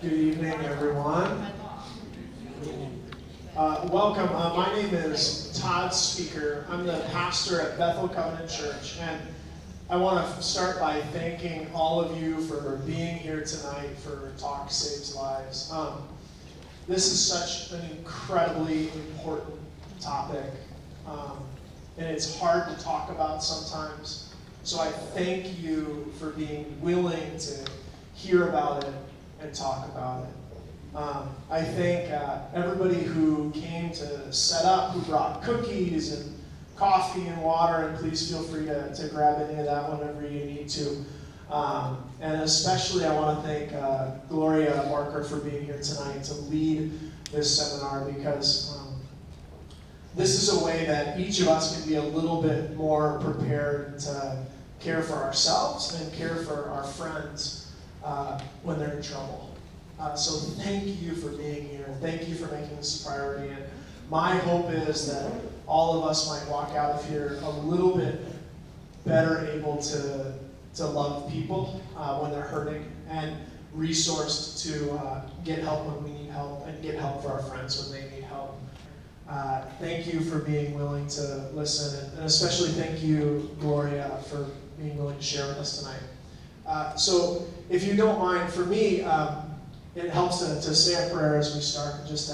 Good evening, everyone. Welcome. My name is Todd Speaker. I'm the pastor at Bethel Covenant Church, and I want to start by thanking all of you for being here tonight for Talk Saves Lives. This is such an incredibly important topic, and it's hard to talk about sometimes. So I thank you for being willing to hear about it and talk about it. I thank everybody who came to set up, who brought cookies and coffee and water, and please feel free to grab any of that whenever you need to. And especially I want to thank Gloria Marker for being here tonight to lead this seminar, because this is a way that each of us can be a little bit more prepared to care for ourselves and care for our friends when they're in trouble. So thank you for being here. Thank you for making this a priority. And my hope is that all of us might walk out of here a little bit better able to love people when they're hurting, and resourced to get help when we need help, and get help for our friends when they need help. Thank you for being willing to listen, and especially thank you, Gloria, for being willing to share with us tonight. So if you don't mind, for me, it helps to say a prayer as we start, and just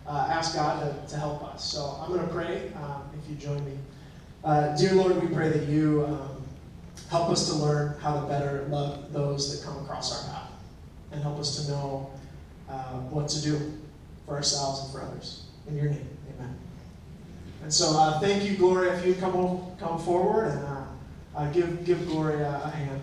ask God to help us. So I'm going to pray, if you join me. Dear Lord, we pray that you help us to learn how to better love those that come across our path, and help us to know what to do for ourselves and for others. In your name, amen. And so thank you, Gloria. If you'd come forward and give Gloria a hand.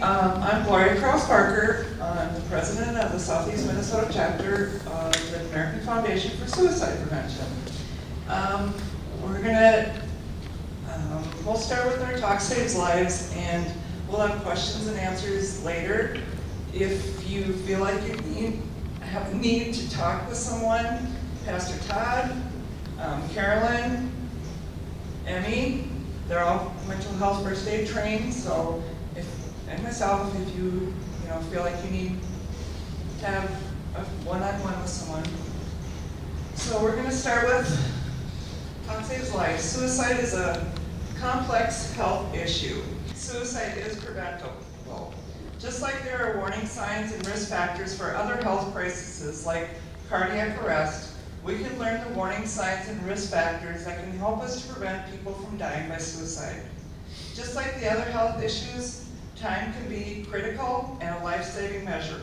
I'm Gloria Krause-Parker. I'm the president of the Southeast Minnesota chapter of the American Foundation for Suicide Prevention. We'll start with our Talk Saves Lives, and we'll have questions and answers later. If you feel like you have a need to talk with someone, Pastor Todd, Carolyn, Emmy, they're all mental health first aid trained, so and myself, if you feel like you need to have a one-on-one with someone. So we're going to start with Talk Saves Lives. Suicide is a complex health issue. Suicide is preventable. Just like there are warning signs and risk factors for other health crises like cardiac arrest, we can learn the warning signs and risk factors that can help us to prevent people from dying by suicide. Just like the other health issues, time can be critical and a life-saving measure.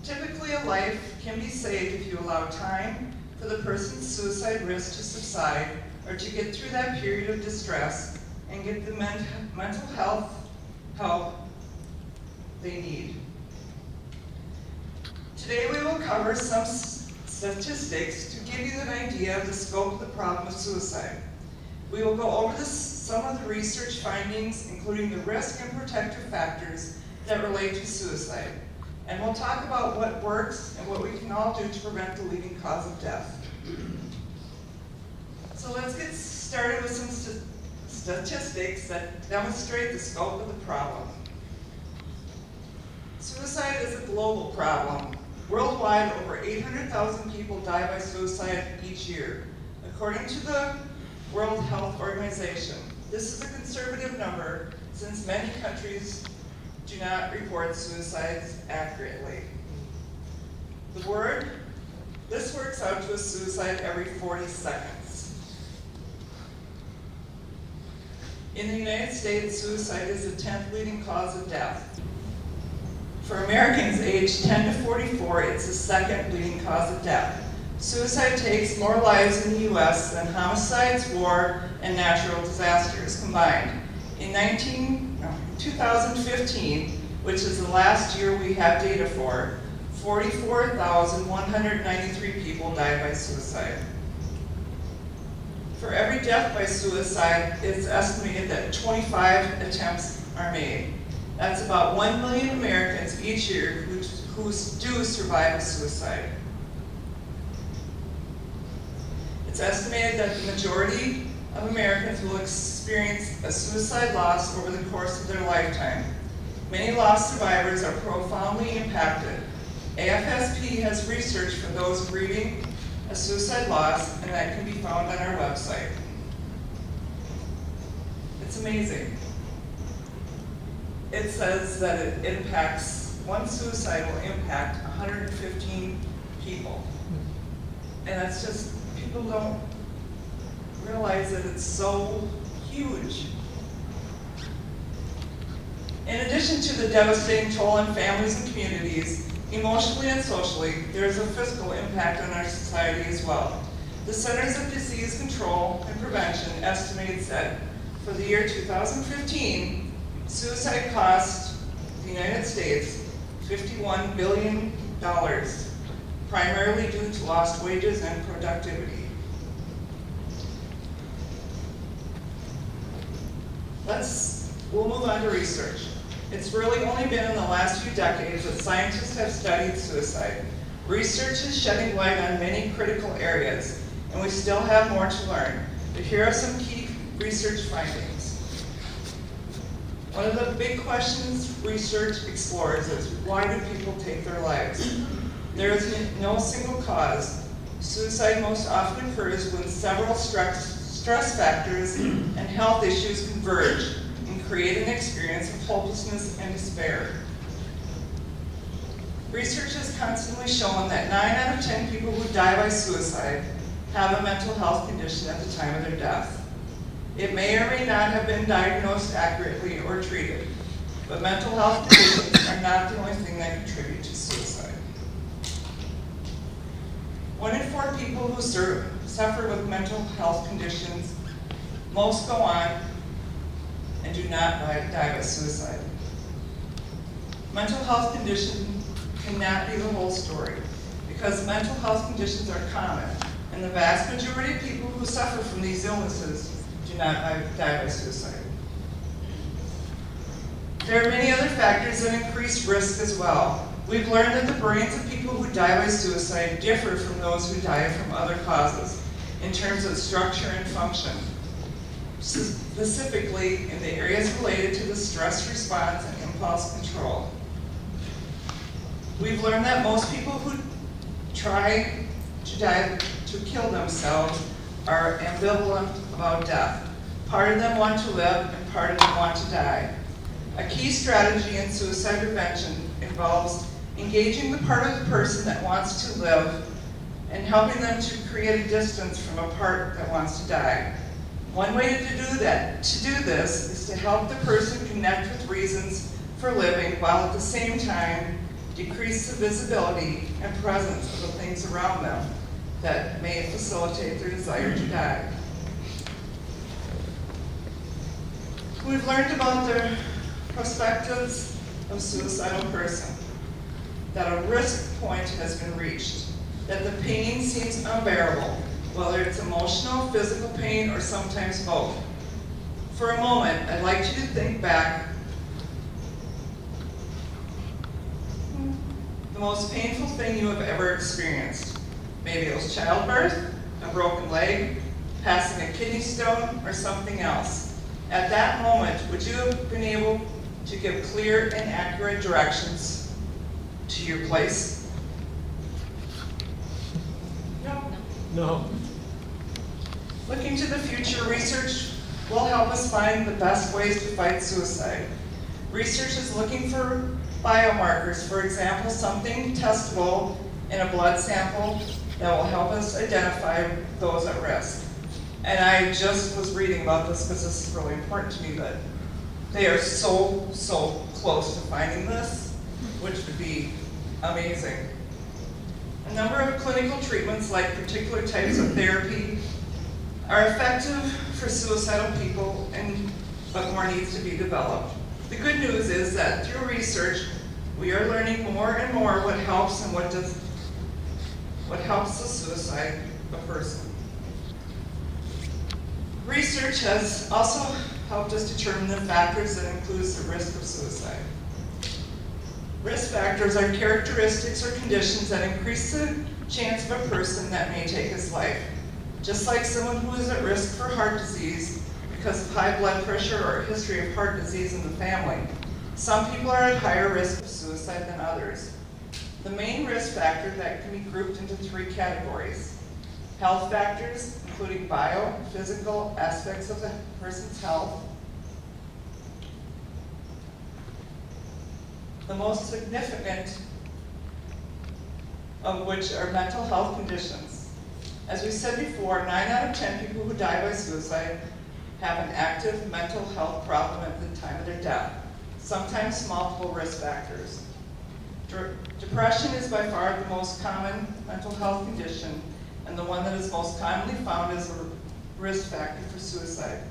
Typically, a life can be saved if you allow time for the person's suicide risk to subside, or to get through that period of distress and get the mental health help they need. Today we will cover some statistics to give you an idea of the scope of the problem of suicide. We will go over some of the research findings, including the risk and protective factors that relate to suicide. And we'll talk about what works and what we can all do to prevent the leading cause of death. So let's get started with some statistics that demonstrate the scope of the problem. Suicide is a global problem. Worldwide, over 800,000 people die by suicide each year, according to the World Health Organization. This is a conservative number, since many countries do not report suicides accurately. This works out to a suicide every 40 seconds. In the United States, suicide is the 10th leading cause of death. For Americans aged 10 to 44, it's the second leading cause of death. Suicide takes more lives in the U.S. than homicides, war, and natural disasters combined. In 2015, which is the last year we have data for, 44,193 people died by suicide. For every death by suicide, it's estimated that 25 attempts are made. That's about 1 million Americans each year who do survive a suicide. It's estimated that the majority of Americans will experience a suicide loss over the course of their lifetime. Many loss survivors are profoundly impacted. AFSP has research for those grieving a suicide loss, and that can be found on our website. It's amazing. It says that one suicide will impact 115 people. And that's just, people don't realize that it's so huge. In addition to the devastating toll on families and communities, emotionally and socially, there is a physical impact on our society as well. The Centers of Disease Control and Prevention estimates that for the year 2015, suicide cost the United States $51 billion, primarily due to lost wages and productivity. We'll move on to research. It's really only been in the last few decades that scientists have studied suicide. Research is shedding light on many critical areas, and we still have more to learn. But here are some key research findings. One of the big questions research explores is, why do people take their lives? There is no single cause. Suicide most often occurs when several stress factors and health issues converge and create an experience of hopelessness and despair. Research has constantly shown that 9 out of 10 people who die by suicide have a mental health condition at the time of their death. It may or may not have been diagnosed accurately or treated, but mental health conditions are not the only thing that contribute to suicide. 1 in 4 people who suffer with mental health conditions, most go on and do not die by suicide. Mental health condition cannot be the whole story, because mental health conditions are common, and the vast majority of people who suffer from these illnesses do not die by suicide. There are many other factors that increase risk as well. We've learned that the brains of people who die by suicide differ from those who die from other causes in terms of structure and function, specifically in the areas related to the stress response and impulse control. We've learned that most people who try to kill themselves are ambivalent about death. Part of them want to live and part of them want to die. A key strategy in suicide prevention involves engaging the part of the person that wants to live and helping them to create a distance from a part that wants to die. One way to do this is to help the person connect with reasons for living, while at the same time decrease the visibility and presence of the things around them that may facilitate their desire to die. We've learned about the perspectives of a suicidal person, that a risk point has been reached, that the pain seems unbearable, whether it's emotional, physical pain, or sometimes both. For a moment, I'd like you to think back the most painful thing you have ever experienced. Maybe it was childbirth, a broken leg, passing a kidney stone, or something else. At that moment, would you have been able to give clear and accurate directions to your place? No. No. Looking to the future, research will help us find the best ways to fight suicide. Research is looking for biomarkers, for example, something testable in a blood sample that will help us identify those at risk. And I just was reading about this because this is really important to me, that they are so close to finding this, which would be amazing. A number of clinical treatments, like particular types of therapy, are effective for suicidal people, but more needs to be developed. The good news is that through research, we are learning more and more what helps and what helps the suicide a person. Research has also helped us determine the factors that includes the risk of suicide. Risk factors are characteristics or conditions that increase the chance of a person that may take his life. Just like someone who is at risk for heart disease because of high blood pressure or a history of heart disease in the family, some people are at higher risk of suicide than others. The main risk factor that can be grouped into 3 categories: health factors, including biophysical aspects of the person's health. The most significant of which are mental health conditions. As we said before, 9 out of 10 people who die by suicide have an active mental health problem at the time of their death, sometimes multiple risk factors. Depression is by far the most common mental health condition and the one that is most commonly found as a risk factor for suicide.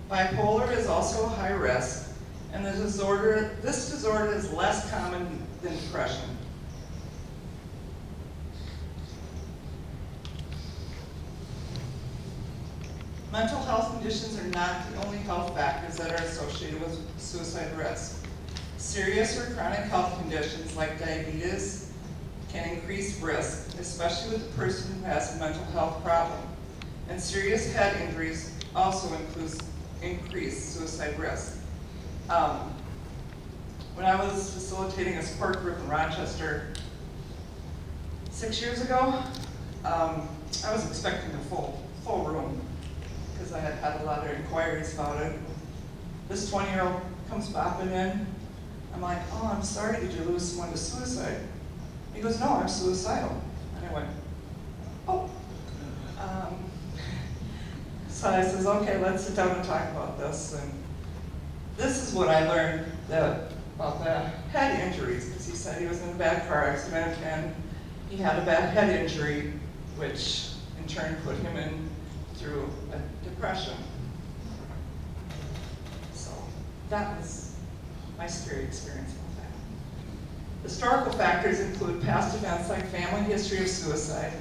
Bipolar is also a high risk, and this disorder is less common than depression. Mental health conditions are not the only health factors that are associated with suicide risk. Serious or chronic health conditions like diabetes can increase risk, especially with a person who has a mental health problem. And serious head injuries also increase suicide risk. When I was facilitating a support group in Rochester 6 years ago, I was expecting a full room because I had had a lot of inquiries about it. This 20-year-old comes bopping in. I'm like, oh, I'm sorry, did you lose someone to suicide? He goes, no, I'm suicidal. And I went, oh. So I says, okay, let's sit down and talk about this. And this is what I learned about the head injuries, because he said he was in a bad car accident and he had a bad head injury, which in turn put him in through a depression. So that was my scary experience with that. Historical factors include past events like family history of suicide,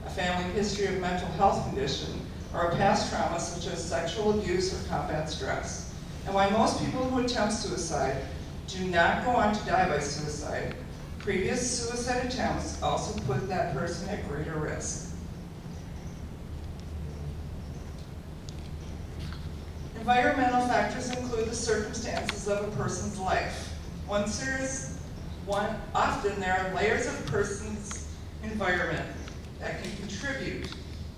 a family history of mental health condition, or a past trauma such as sexual abuse or combat stress. And while most people who attempt suicide do not go on to die by suicide, previous suicide attempts also put that person at greater risk. Environmental factors include the circumstances of a person's life. Often there are layers of a person's environment that can contribute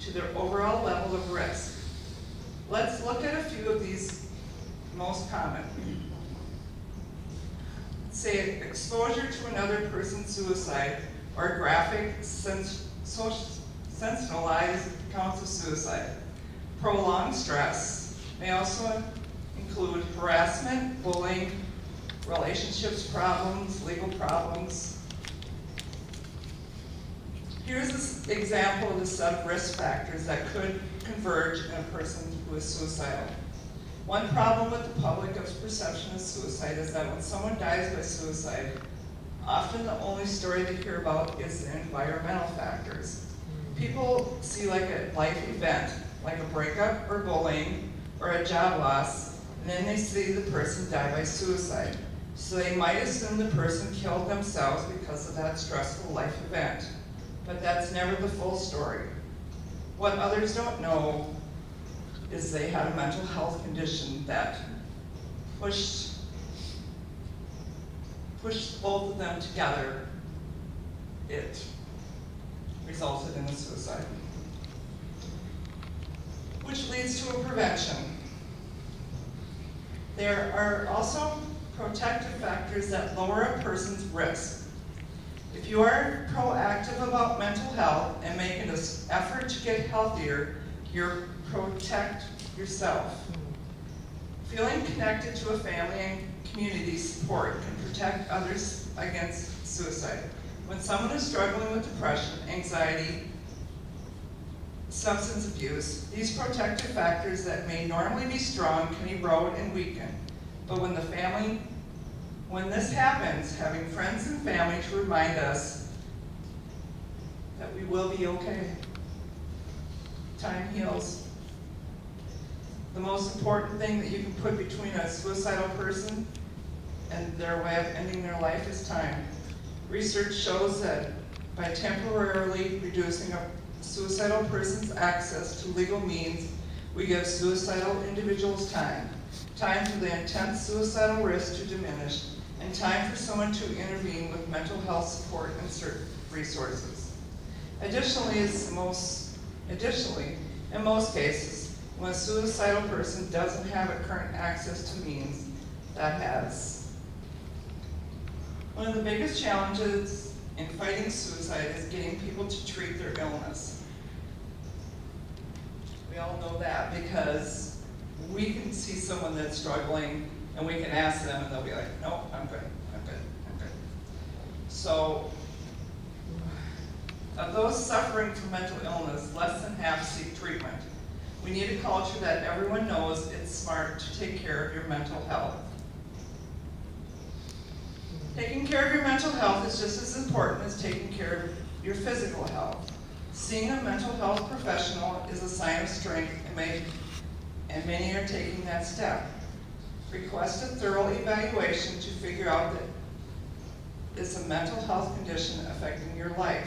to their overall level of risk. Let's look at a few of these most common. Say exposure to another person's suicide or graphic sensationalized accounts of suicide. Prolonged stress may also include harassment, bullying, relationships problems, legal problems. Here's an example of the set of risk factors that could converge in a person who is suicidal. One problem with the public's perception of suicide is that when someone dies by suicide, often the only story they hear about is the environmental factors. People see like a life event, like a breakup or bullying or a job loss, and then they see the person die by suicide. So they might assume the person killed themselves because of that stressful life event. But that's never the full story. What others don't know is they had a mental health condition that pushed both of them together. It resulted in a suicide. Which leads to a prevention. There are also protective factors that lower a person's risk. If you are proactive about mental health and make an effort to get healthier, you protect yourself. Feeling connected to a family and community support can protect others against suicide. When someone is struggling with depression, anxiety, substance abuse, these protective factors that may normally be strong can erode and weaken. But when this happens, having friends and family to remind us that we will be okay. Time heals. The most important thing that you can put between a suicidal person and their way of ending their life is time. Research shows that by temporarily reducing a suicidal person's access to legal means, we give suicidal individuals time. Time for the intense suicidal risk to diminish, and time for someone to intervene with mental health support and certain resources. Additionally, in most cases, when a suicidal person doesn't have a current access to means, that has. One of the biggest challenges in fighting suicide is getting people to treat their illness. We all know that because we can see someone that's struggling and we can ask them and they'll be like, no, I'm good. So, of those suffering from mental illness, less than half seek treatment. We need a culture that everyone knows it's smart to take care of your mental health. Taking care of your mental health is just as important as taking care of your physical health. Seeing a mental health professional is a sign of strength, and many are taking that step. Request a thorough evaluation to figure out that is a mental health condition affecting your life.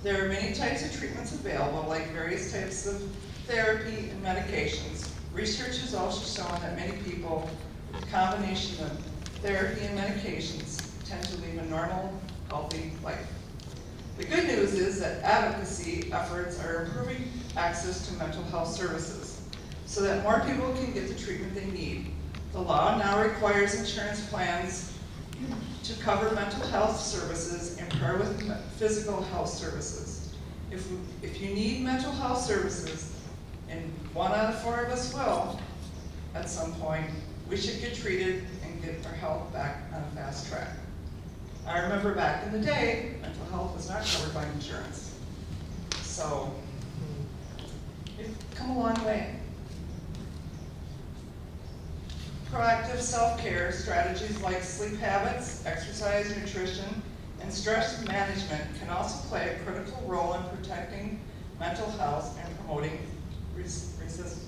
There are many types of treatments available, like various types of therapy and medications. Research has also shown that many people with a combination of therapy and medications tend to lead a normal, healthy life. The good news is that advocacy efforts are improving access to mental health services so that more people can get the treatment they need. The law now requires insurance plans to cover mental health services and pair with physical health services. If you need mental health services, and 1 out of 4 of us will at some point, we should get treated and get our health back on a fast track. I remember back in the day, mental health was not covered by insurance. So, we've come a long way. Proactive self-care strategies like sleep habits, exercise, nutrition, and stress management can also play a critical role in protecting mental health and promoting resistance.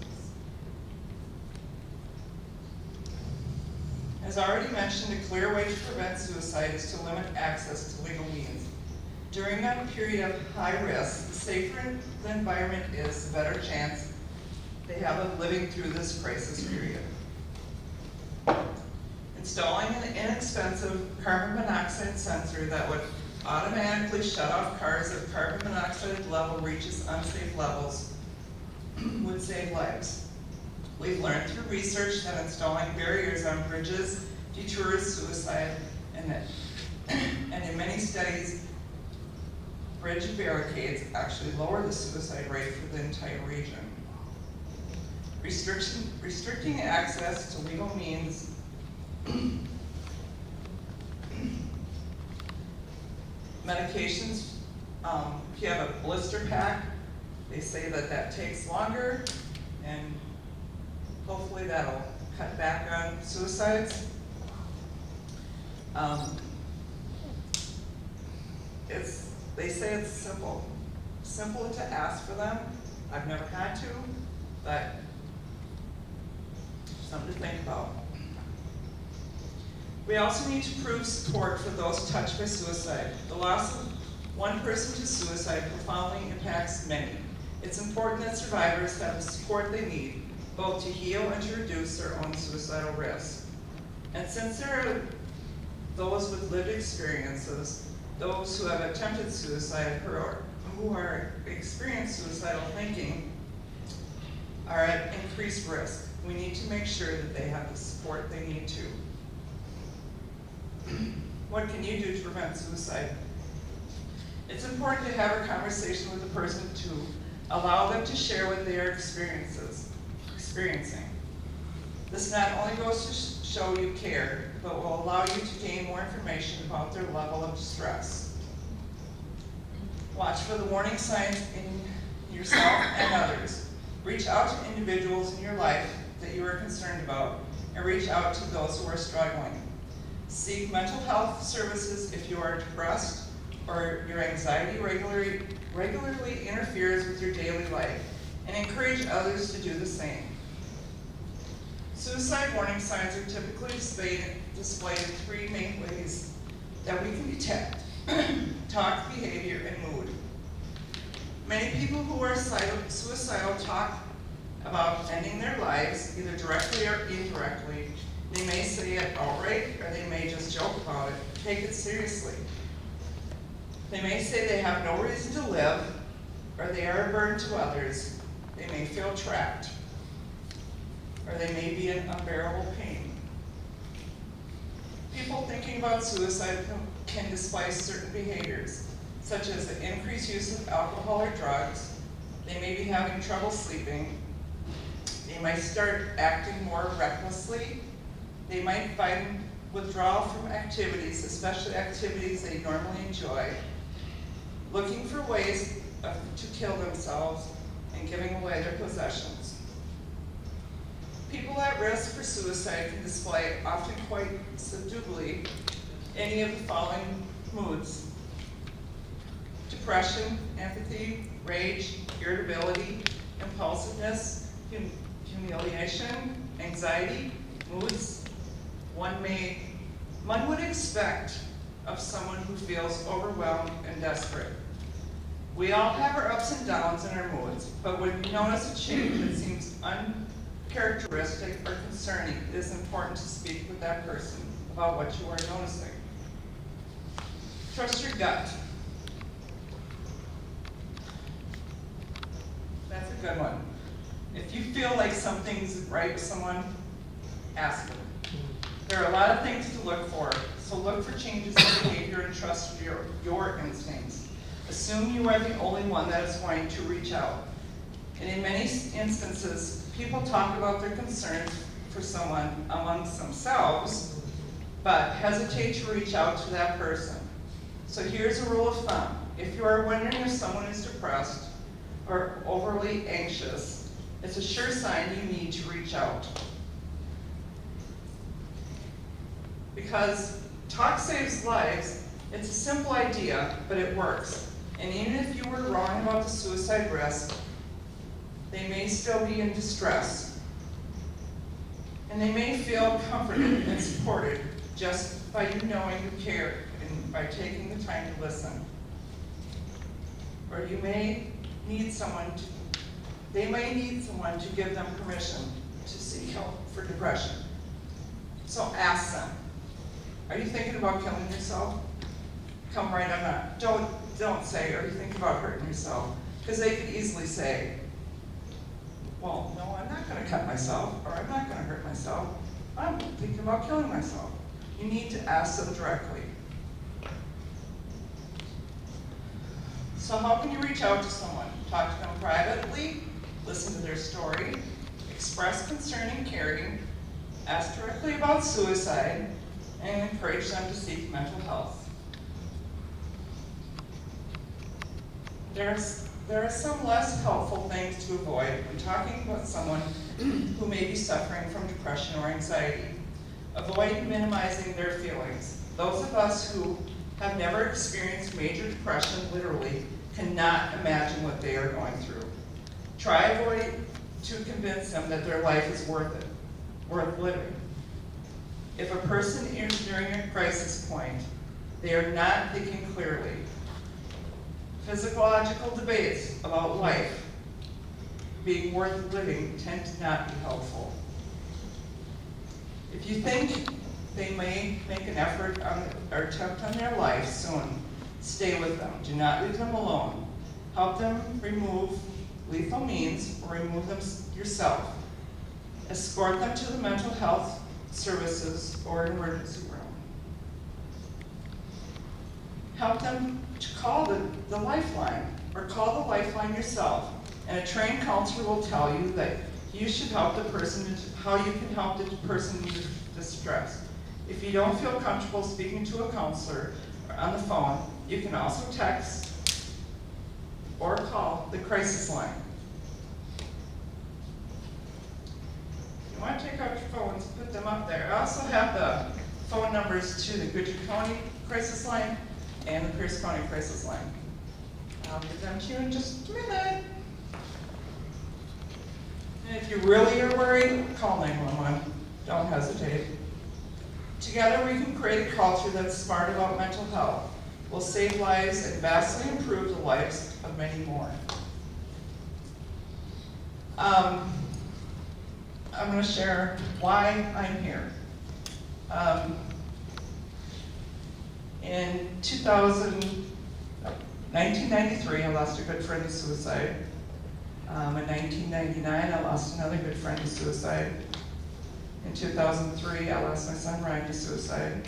As already mentioned, a clear way to prevent suicide is to limit access to legal means. During a period of high risk, the safer the environment is, the better chance they have of living through this crisis period. Installing an inexpensive carbon monoxide sensor that would automatically shut off cars if carbon monoxide level reaches unsafe levels would save lives. We've learned through research that installing barriers on bridges deters suicide, and in many studies, bridge barricades actually lower the suicide rate for the entire region. Restricting access to legal means medications, if you have a blister pack, they say that takes longer, and hopefully that'll cut back on suicides. They say it's simple to ask for them. I've never had to, but something to think about. We also need to prove support for those touched by suicide. The loss of one person to suicide profoundly impacts many. It's important that survivors have the support they need, both to heal and to reduce their own suicidal risk. And since there are those with lived experiences, those who have attempted suicide or who are experienced suicidal thinking are at increased risk, we need to make sure that they have the support they need to. What can you do to prevent suicide? It's important to have a conversation with the person to allow them to share what they are experiencing. This not only goes to show you care, but will allow you to gain more information about their level of distress. Watch for the warning signs in yourself and others. Reach out to individuals in your life that you are concerned about, and reach out to those who are struggling. Seek mental health services if you are depressed or your anxiety regularly interferes with your daily life, and encourage others to do the same. Suicide warning signs are typically displayed in 3 main ways that we can detect: talk, behavior, and mood. Many people who are suicidal talk about ending their lives, either directly or indirectly. They may say it outright, or they may just joke about it. Take it seriously. They may say they have no reason to live, or they are a burden to others. They may feel trapped, or they may be in unbearable pain. People thinking about suicide can display certain behaviors, such as the increased use of alcohol or drugs. They may be having trouble sleeping. They might start acting more recklessly. They might find withdrawal from activities, especially activities they normally enjoy, looking for ways to kill themselves and giving away their possessions. People at risk for suicide can display, often quite subtly, any of the following moods: depression, apathy, rage, irritability, impulsiveness, humiliation, anxiety, moods one would expect of someone who feels overwhelmed and desperate. We all have our ups and downs in our moods, but when you notice a change that seems uncharacteristic or concerning, it is important to speak with that person about what you are noticing. Trust your gut. That's a good one. If you feel like something's right with someone, ask them. There are a lot of things to look for, so look for changes in behavior and trust your instincts. Assume you are the only one that is going to reach out. And in many instances, people talk about their concerns for someone amongst themselves, but hesitate to reach out to that person. So here's a rule of thumb. If you are wondering if someone is depressed or overly anxious, it's a sure sign you need to reach out. Because talk saves lives, it's a simple idea, but it works. And even if you were wrong about the suicide risk, they may still be in distress. And they may feel comforted and supported just by you knowing you care and by taking the time to listen. Or you may need someone they may need someone to give them permission to seek help for depression. So ask them, are you thinking about killing yourself? Come right on up. Don't say, are you thinking about hurting yourself? Because they could easily say, well, no, I'm not going to cut myself, or I'm not going to hurt myself. I'm thinking about killing myself. You need to ask them directly. So how can you reach out to someone? Talk to them privately, listen to their story, express concern and caring, ask directly about suicide, and encourage them to seek mental health. There are some less helpful things to avoid when talking about someone who may be suffering from depression or anxiety. Avoid minimizing their feelings. Those of us who have never experienced major depression literally cannot imagine what they are going through. Try to convince them that their life is worth it, worth living. If a person is nearing a crisis point, they are not thinking clearly. Physiological debates about life being worth living tend to not be helpful. If you think they may make an effort or attempt on their life soon, stay with them. Do not leave them alone. Help them remove lethal means or remove them yourself. Escort them to the mental health services or emergency room. Help them to call the lifeline or call the lifeline yourself. And a trained counselor will tell you that you should help the person, how you can help the person in distress. If you don't feel comfortable speaking to a counselor on the phone, you can also text or call the crisis line. If you want to take out your phones, put them up there. I also have the phone numbers to the Goodyear County crisis line and the Pierce County crisis line. I'll give them to you in just a minute. And if you really are worried, call 911. Don't hesitate. Together we can create a culture that's smart about mental health. We'll save lives and vastly improve the lives of many more. I'm going to share why I'm here. In 1993, I lost a good friend to suicide. In 1999, I lost another good friend to suicide. In 2003, I lost my son Ryan to suicide.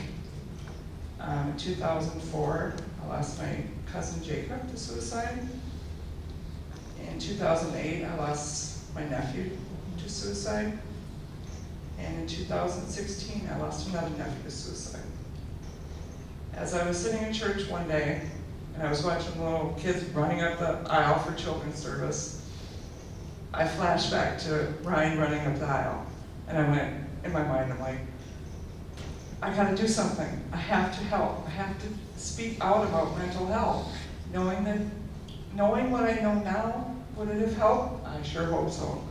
In 2004, I lost my cousin Jacob to suicide. In 2008, I lost my nephew to suicide. And in 2016, I lost another nephew to suicide. As I was sitting in church one day, and I was watching little kids running up the aisle for children's service, I flashed back to Ryan running up the aisle. And I went, in my mind, I'm like, I gotta do something. I have to help. I have to speak out about mental health. Knowing what I know now, would it have helped? I sure hope so.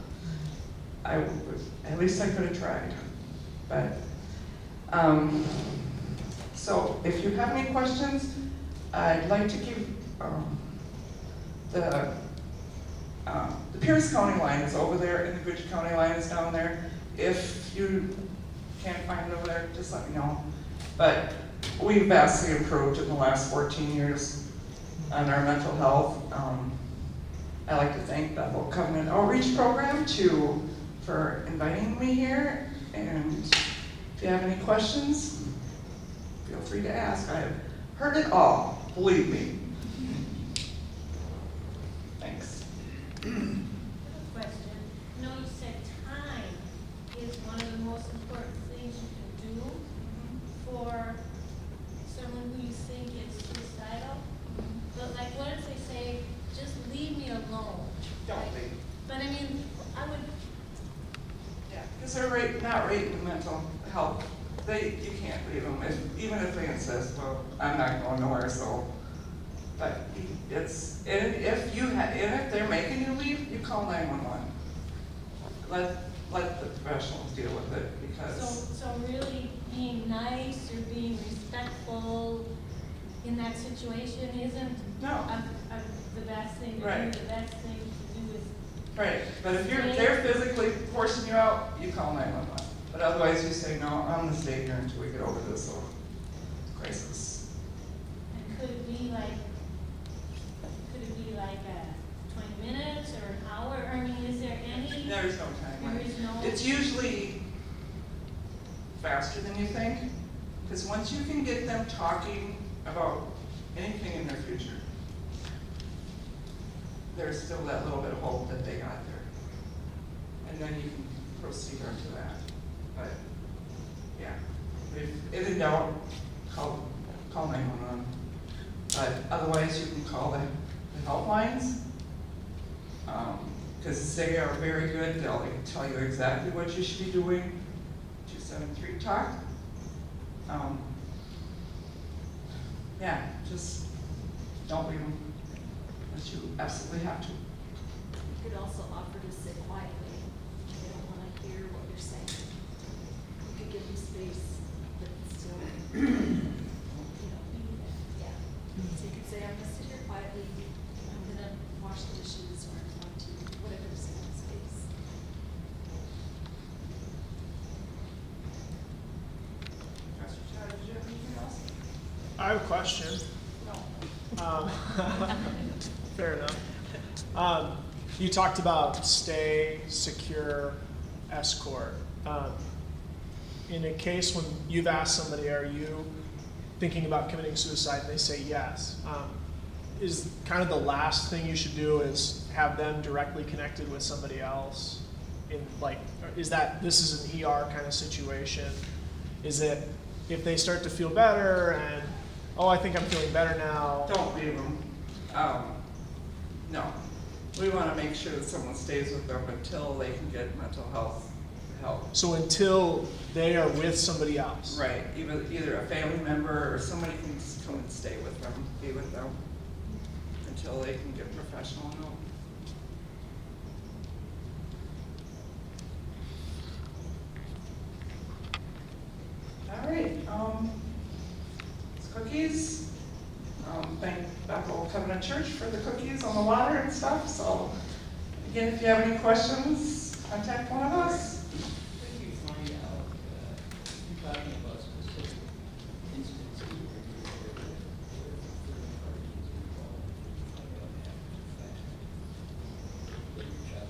At least I could have tried. But, so if you have any questions, I'd like to give the Pierce County line is over there, and the Goodrich County line is down there. If you can't find it over there, just let me know. But we've vastly improved in the last 14 years on our mental health. I'd like to thank Bethel Covenant Outreach Program for inviting me here. And if you have any questions, feel free to ask. I've heard it all, believe me. Thanks. Question. You know, you said time is one of the most important things you can do for someone who you think is suicidal. But like, what if they say, just leave me alone? Don't leave. But I mean, I would, Yeah, because they're not rating the mental health. You can't leave them, even if they insist, well, I'm not going nowhere, so. But if they're making you leave, you call 911. Let the professionals deal with it, because. so really being nice or being respectful in that situation isn't No. the best thing to Right. do. The best thing to do is Right, but if they're physically forcing you out, you call 911. But otherwise, you say, no, I'm gonna stay here until we get over this crisis. And could it be like a 20 minutes or an hour? I mean, is there any? There's no time There limit. is no. It's usually faster than you think, because once you can get them talking about anything in their future, there's still that little bit of hope that they got there. And then you can proceed onto that. But, yeah, if in doubt, call 911. But otherwise, you can call the helplines, because they are very good. They'll tell you exactly what you should be doing. 273-TALK. Yeah, just don't leave them unless you absolutely have to. You could also offer to sit quietly. They don't want to hear what you're saying. You could give them space, but still, you know, yeah. So you could say, I'm gonna sit here quietly, I'm gonna wash the dishes, or I'm going to, whatever is in that space. Pastor Chad, did you have anything else? I have a question. No. Fair enough. You talked about stay, secure, escort. In a case when you've asked somebody, are you thinking about committing suicide, and they say yes, is kind of the last thing you should do is have them directly connected with somebody else? Is that, this is an ER kind of situation? Is it if they start to feel better and, oh, I think I'm feeling better now? Don't leave them. No. We want to make sure that someone stays with them until they can get mental health help. So until they are with somebody else? Right, either a family member or somebody can just come and stay with them, be with them, until they can get professional help. All right, it's cookies. Thank Bethel Covenant Church for the cookies on the water and stuff, so Again, if you have any questions, contact one of us. When you find out, you're talking about specific instances where third parties involved, you find out after the fact that your child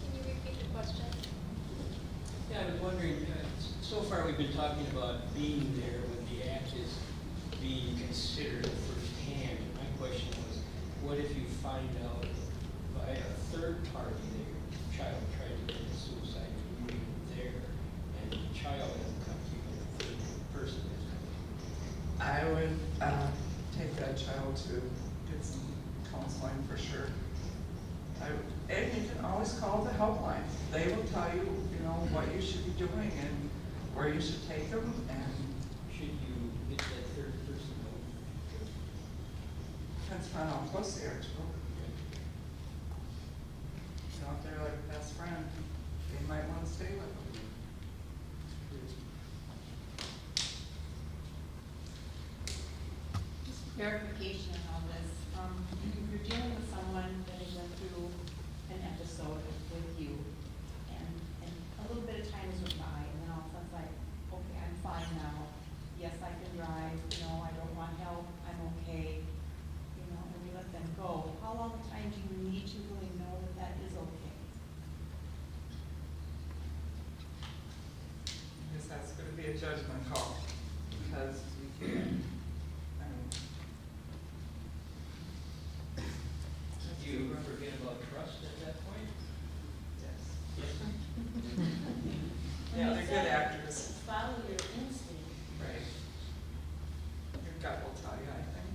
Can you repeat the question? Yeah, I was wondering, so far we've been talking about being there when the act is being considered firsthand. My question was, what if you find out by a third party that your child tried to commit suicide and you were there, and the child has come to you, and the third person has come to you? I would take that child to get some counseling for sure. And you can always call the helpline. They will tell you, what you should be doing and where you should take them. And Should you get that third person out? depends on how close they are to them. If they're like best friend, they might want to stay with them. Just verification on all this. If you're dealing with someone that has been through an episode with you, and a little bit of time has went by, and then all of a sudden it's like, okay, I'm fine now. Yes, I can drive, I don't want help, I'm okay, and we let them go. How long time do you need to really know that that is okay? I guess that's going to be a judgment call because we can't. Do you forget about trust at that point? Yes. Yes. Yeah, they're good actors. Follow your instinct. Right. Your gut will tell you, I think.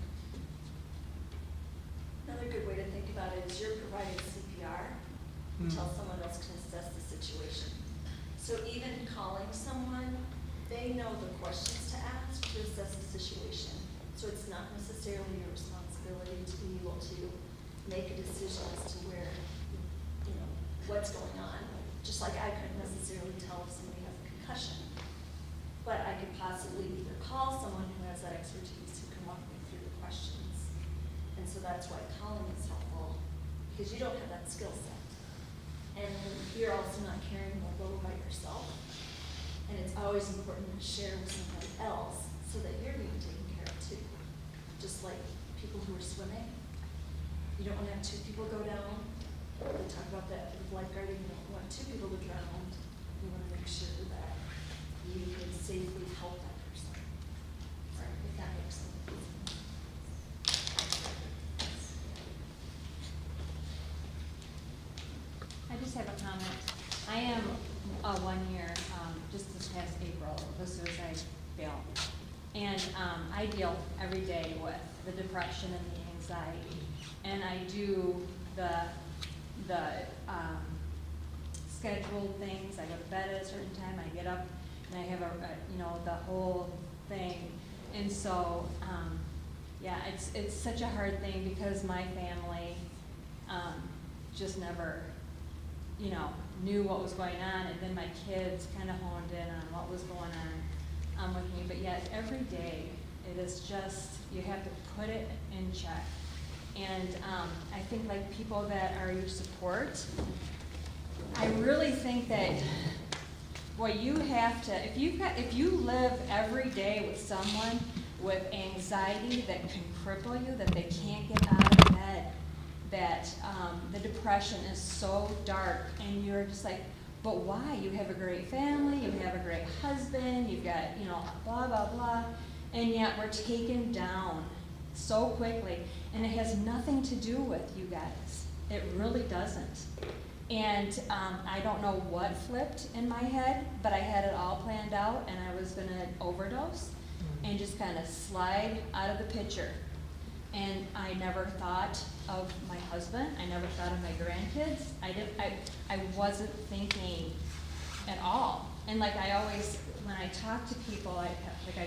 Another good way to think about it is you're providing CPR until someone else can assess the situation. So even calling someone, they know the questions to ask to assess the situation. So it's not necessarily your responsibility to be able to make a decision as to where, what's going on. Just like I couldn't necessarily tell if somebody has a concussion, but I could possibly either call someone who has that expertise who can walk me through the questions. And so that's why calling is helpful, because you don't have that skill set. And you're also not carrying the load by yourself. And it's always important to share with somebody else so that you're being taken care of too. Just like people who are swimming. You don't want to have two people go down. We talk about that with lifeguarding. You don't want two people to drown. You want to make sure that you can safely help that person. Right, if that makes sense. I just have a comment. I am 1 year, just this past April, of a suicide bail. And I deal every day with the depression and the anxiety. And I do the scheduled things. I go to bed at a certain time, I get up, and I have the whole thing. And so, it's such a hard thing because my family just never, knew what was going on, and then my kids kind of honed in on what was going on with me. But yet, every day, it is just, you have to put it in check. And I think like people that are your support, I really think that you have to, if you live every day with someone with anxiety that can cripple you, that they can't get out of bed, that the depression is so dark, and you're just like, but why? You have a great family, you have a great husband, you've got, blah, blah, blah, and yet we're taken down so quickly, and it has nothing to do with you guys. It really doesn't. And I don't know what flipped in my head, but I had it all planned out, and I was going to overdose and just kind of slide out of the picture. And I never thought of my husband. I never thought of my grandkids. I wasn't thinking at all. And like I always, when I talk to people, I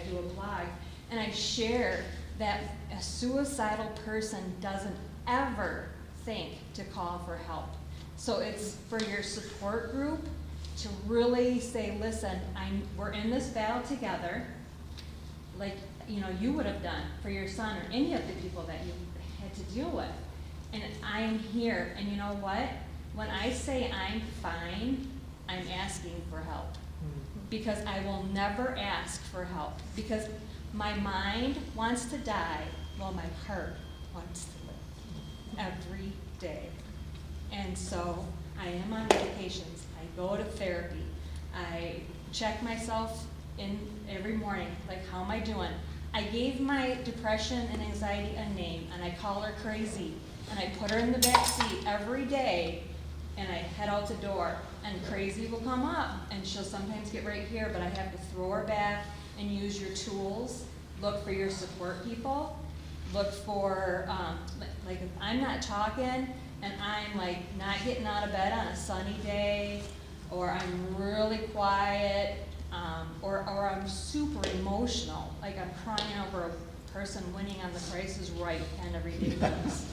do a blog, and I share that a suicidal person doesn't ever think to call for help. So it's for your support group to really say, listen, we're in this battle together, like you would have done for your son or any of the people that you had had to deal with. And I'm here, and you know what? When I say I'm fine, I'm asking for help. Because I will never ask for help. Because my mind wants to die while my heart wants to live every day. And so I am on medications. I go to therapy. I check myself in every morning, like, how am I doing? I gave my depression and anxiety a name, and I call her Crazy. And I put her in the back seat every day, and I head out the door. And Crazy will come up, and she'll sometimes get right here, but I have to throw her back and use your tools. Look for your support people. Look for, like if I'm not talking, and I'm like not getting out of bed on a sunny day, or I'm really quiet, or I'm super emotional, like I'm crying over a person winning on The Price is Right, kind of ridiculous.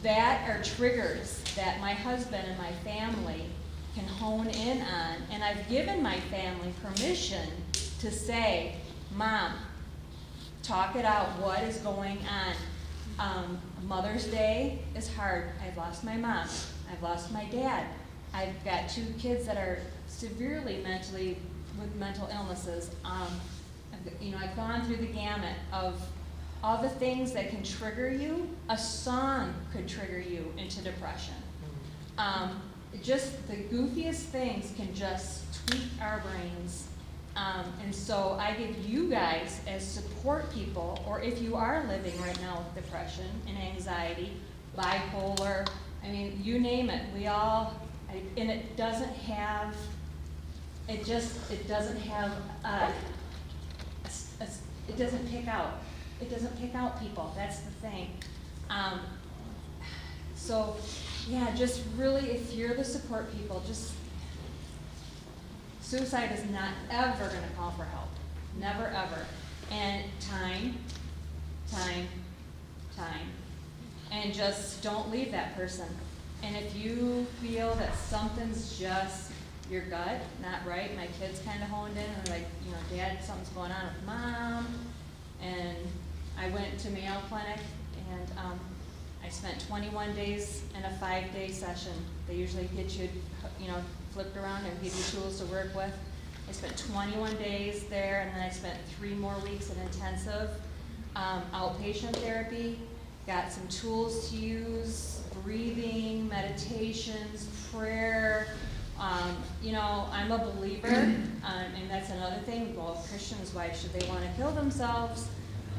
That are triggers that my husband and my family can hone in on, and I've given my family permission to say, Mom, talk it out, what is going on? Mother's Day is hard. I've lost my mom. I've lost my dad. I've got 2 kids that are severely with mental illnesses. I've gone through the gamut of all the things that can trigger you. A song could trigger you into depression. Just the goofiest things can just tweak our brains. And so I give you guys as support people, or if you are living right now with depression and anxiety, bipolar, I mean, you name it, we all, and it doesn't have, it doesn't have, it doesn't pick out. It doesn't pick out people, that's the thing. So, yeah, just really, if you're the support people, just, suicide is not ever gonna call for help, never ever. And time, and just don't leave that person. And if you feel that something's just your gut, not right, my kids kind of honed in and like, Dad, something's going on with Mom. And I went to Mayo Clinic, and I spent 21 days in a 5-day session. They usually get you, flipped around and give you tools to work with. I spent 21 days there, and then I spent 3 more weeks in intensive outpatient therapy. Got some tools to use, breathing, meditations, prayer. I'm a believer, and that's another thing. Well, Christians, why should they want to kill themselves?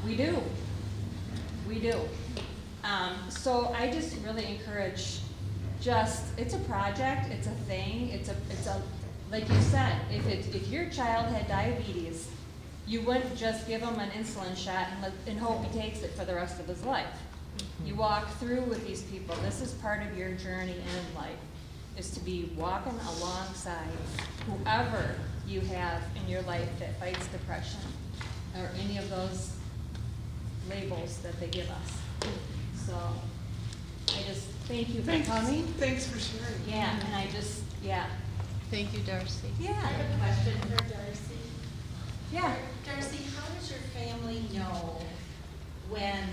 We do. So I just really encourage, it's a project, it's a thing, it's a like you said, if your child had diabetes, you wouldn't just give him an insulin shot and hope he takes it for the rest of his life. You walk through with these people. This is part of your journey in life, is to be walking alongside whoever you have in your life that fights depression, or any of those labels that they give us. So I just thank you for coming. Thanks for sharing. Yeah, and I just, yeah. Thank you, Darcy. Yeah. I have a question for Darcy. Yeah. Darcy, how does your family know when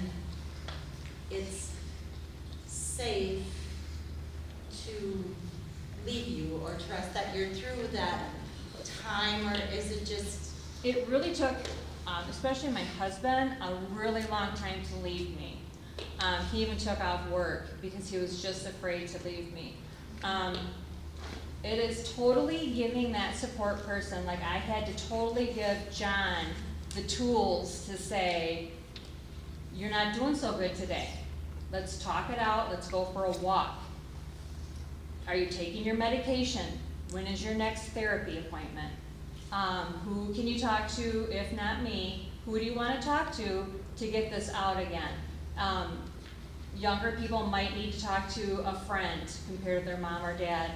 it's safe to leave you or trust that you're through that time, or is it just? It really took, especially my husband, a really long time to leave me. He even took off work because he was just afraid to leave me. It is totally giving that support person, like I had to totally give John the tools to say, you're not doing so good today. Let's talk it out, let's go for a walk. Are you taking your medication? When is your next therapy appointment? Who can you talk to, if not me? Who do you want to talk to get this out again? Younger people might need to talk to a friend compared to their mom or dad.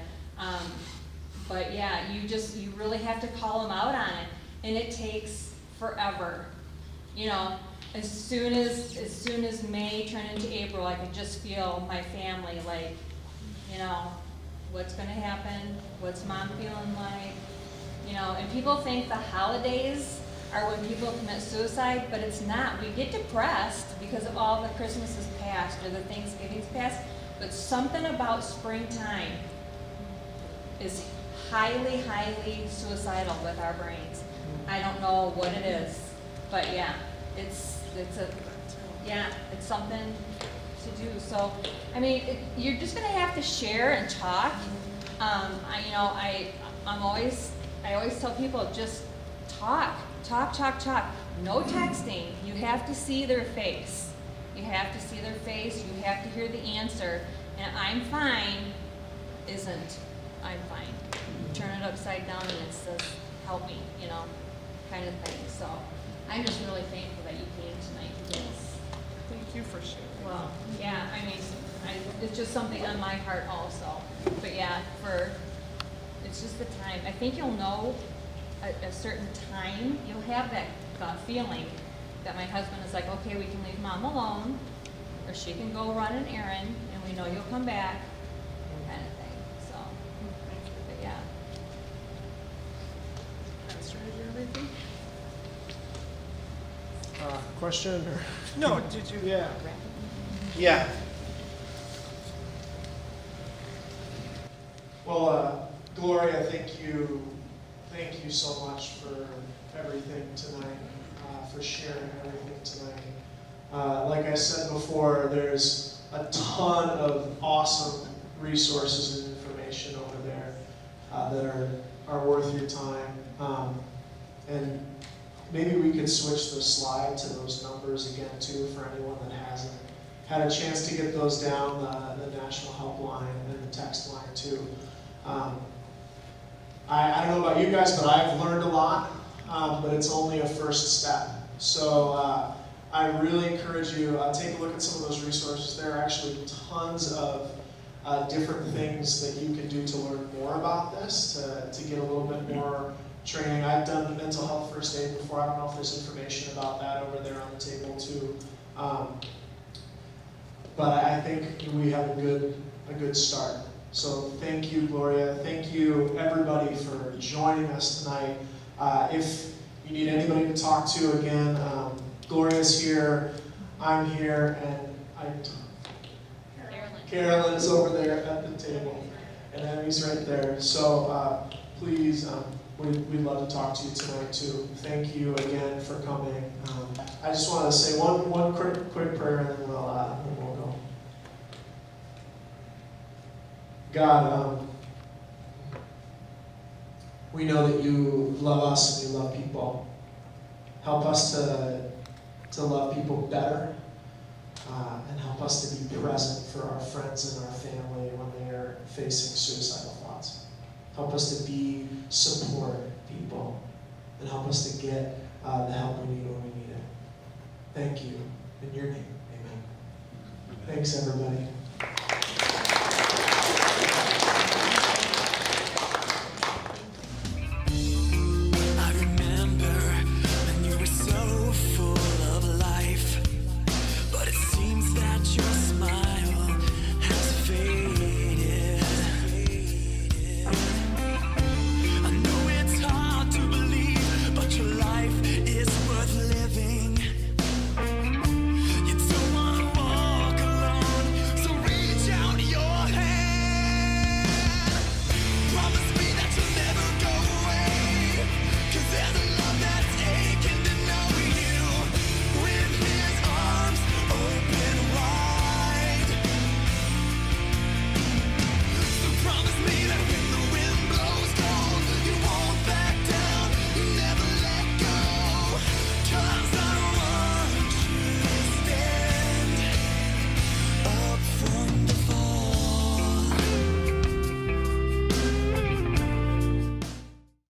But yeah, you really have to call them out on it, and it takes forever. As soon as May turned into April, I could just feel my family like, what's gonna happen? What's Mom feeling like? And people think the holidays are when people commit suicide, but it's not. We get depressed because of all the Christmases past or the Thanksgivings past, but something about springtime is highly, highly suicidal with our brains. I don't know what it is, but yeah, it's something to do. So, I mean, you're just gonna have to share and talk. I always tell people, just talk. No texting. You have to see their face. You have to see their face. You have to hear the answer. And I'm fine isn't I'm fine. Turn it upside down and it says, help me, kind of thing. So I'm just really thankful that you came tonight because, Thank you for sharing. well, yeah, I mean, it's just something on my heart also. But yeah, it's just the time. I think you'll know a certain time, you'll have that gut feeling that my husband is like, okay, we can leave mom alone, or she can go run an errand, and we know you'll come back, kind of thing. So, but yeah. Pastor, did you have anything? Question or? No, did you? Yeah. Yeah. Well, Gloria, thank you so much for everything tonight, for sharing everything tonight. Like I said before, there's a ton of awesome resources and information over there that are worth your time. And maybe we could switch the slide to those numbers again too for anyone that hasn't had a chance to get those down, the national helpline and the text line too. I don't know about you guys, but I've learned a lot, but it's only a first step. So I really encourage you, take a look at some of those resources. There are actually tons of different things that you can do to learn more about this, to get a little bit more training. I've done mental health first aid before. I don't know if there's information about that over there on the table too. But I think we have a good start. So thank you, Gloria. Thank you, everybody, for joining us tonight. If you need anybody to talk to again, Gloria's here, I'm here, and Carolyn is over there at the table, and Emmy's right there. So please, we'd love to talk to you tonight too. Thank you again for coming. I just want to say one quick prayer, and then we'll go. God, we know that you love us and you love people. Help us to love people better, and help us to be present for our friends and our family when they are facing suicidal thoughts. Help us to be support people, and help us to get the help we need when we need it. Thank you. In your name, amen. Thanks, everybody.